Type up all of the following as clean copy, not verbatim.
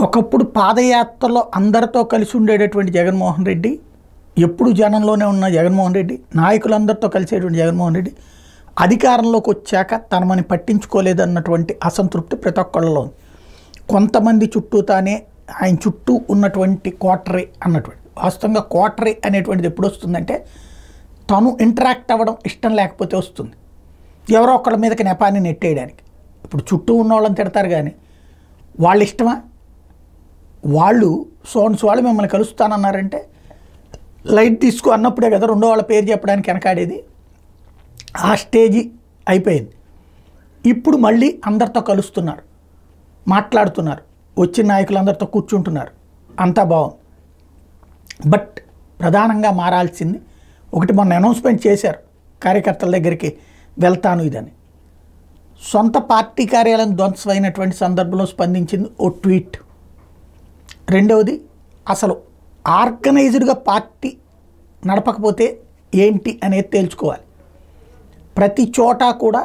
ఒకప్పుడు పాదయాత్రలో అందరితో కలిసి ఉండేటటువంటి జగన్మోహన్ రెడ్డి, ఎప్పుడు జనంలోనే ఉన్న జగన్మోహన్ రెడ్డి, నాయకులందరితో కలిసేటువంటి జగన్మోహన్ రెడ్డి అధికారంలోకి వచ్చాక తనమని పట్టించుకోలేదన్నటువంటి అసంతృప్తి ప్రతి ఒక్కళ్ళలో ఉంది. కొంతమంది చుట్టూ తానే ఆయన చుట్టూ ఉన్నటువంటి కోటరీ అన్నటువంటి, వాస్తవంగా కోటరీ అనేటువంటిది ఎప్పుడు వస్తుందంటే తను ఇంటరాక్ట్ అవ్వడం ఇష్టం లేకపోతే వస్తుంది. ఎవరో ఒకళ్ళ మీదకి నెపాన్ని నెట్టేయడానికి. ఇప్పుడు చుట్టూ ఉన్న వాళ్ళని తిడతారు కానీ వాళ్ళ ఇష్టమా? వాళ్ళు సోన్స్ వాళ్ళు మిమ్మల్ని కలుస్తానన్నారంటే లైట్ తీసుకో అన్నప్పుడే కదా రెండో వాళ్ళ పేరు చెప్పడానికి వెనకాడేది. ఆ స్టేజీ అయిపోయింది. ఇప్పుడు మళ్ళీ అందరితో కలుస్తున్నారు, మాట్లాడుతున్నారు, వచ్చిన నాయకులందరితో కూర్చుంటున్నారు, అంతా బాగుంది. బట్ ప్రధానంగా మారాల్సింది ఒకటి, మొన్న అనౌన్స్మెంట్ చేశారు కార్యకర్తల దగ్గరికి వెళ్తాను ఇదని. సొంత పార్టీ కార్యాలయం ధ్వంసమైనటువంటి సందర్భంలో స్పందించింది ఓ ట్వీట్. రెండవది, అసలు ఆర్గనైజ్డ్గా పార్టీ నడపకపోతే ఏంటి అనేది తేల్చుకోవాలి. ప్రతి చోట కూడా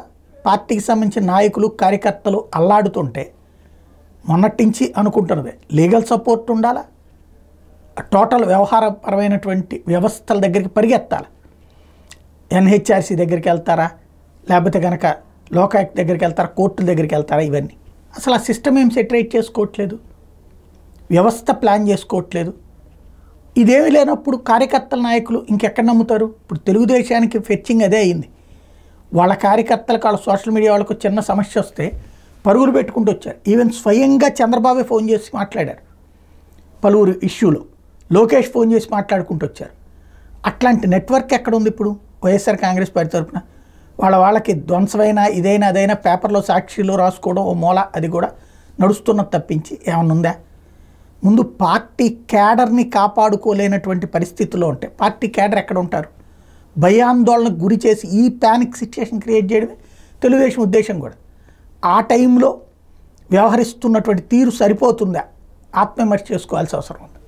పార్టీకి సంబంధించిన నాయకులు కార్యకర్తలు అల్లాడుతుంటే మొన్నటి నుంచి అనుకుంటున్నదే లీగల్ సపోర్ట్ ఉండాలా, టోటల్ వ్యవహారపరమైనటువంటి వ్యవస్థల దగ్గరికి పరిగెత్తాలి. ఎన్హెచ్ఆర్సీ దగ్గరికి వెళ్తారా, లేకపోతే కనుక లోకాయుక్త దగ్గరికి వెళ్తారా, కోర్టుల దగ్గరికి వెళ్తారా, ఇవన్నీ అసలు ఆ సిస్టమ్ ఏం సెటరేట్ చేసుకోవట్లేదు, వ్యవస్థ ప్లాన్ చేసుకోవట్లేదు. ఇదేమీ లేనప్పుడు కార్యకర్తల నాయకులు ఇంకెక్కడ నమ్ముతారు? ఇప్పుడు తెలుగుదేశానికి ఫెచ్చింగ్ అదే అయింది. వాళ్ళ కార్యకర్తలకు వాళ్ళ సోషల్ మీడియా వాళ్ళకు చిన్న సమస్య వస్తే పరుగులు పెట్టుకుంటూ వచ్చారు. ఈవెన్ స్వయంగా చంద్రబాబే ఫోన్ చేసి మాట్లాడారు పలువురు ఇష్యూలో, లోకేష్ ఫోన్ చేసి మాట్లాడుకుంటూ వచ్చారు. అట్లాంటి నెట్వర్క్ ఎక్కడ ఉంది ఇప్పుడు వైఎస్ఆర్ కాంగ్రెస్ పార్టీ తరఫున? వాళ్ళకి ధ్వంసమైనా ఇదైనా అదైనా పేపర్లో సాక్షిలో రాసుకోవడం ఓ మూల, అది కూడా నడుస్తున్నది తప్పించి ఏమన్నా ఉందా? ముందు పార్టీ క్యాడర్ని కాపాడుకోలేనటువంటి పరిస్థితుల్లో ఉంటే పార్టీ క్యాడర్ ఎక్కడ ఉంటారు? భయాందోళనకు గురి చేసి ఈ ప్యానిక్ సిచ్యుయేషన్ క్రియేట్ చేయడమే తెలుగుదేశం ఉద్దేశం కూడా. ఆ టైంలో వ్యవహరిస్తున్నటువంటి తీరు సరిపోతుందా? ఆత్మవిమర్శ చేసుకోవాల్సిన అవసరం ఉంది.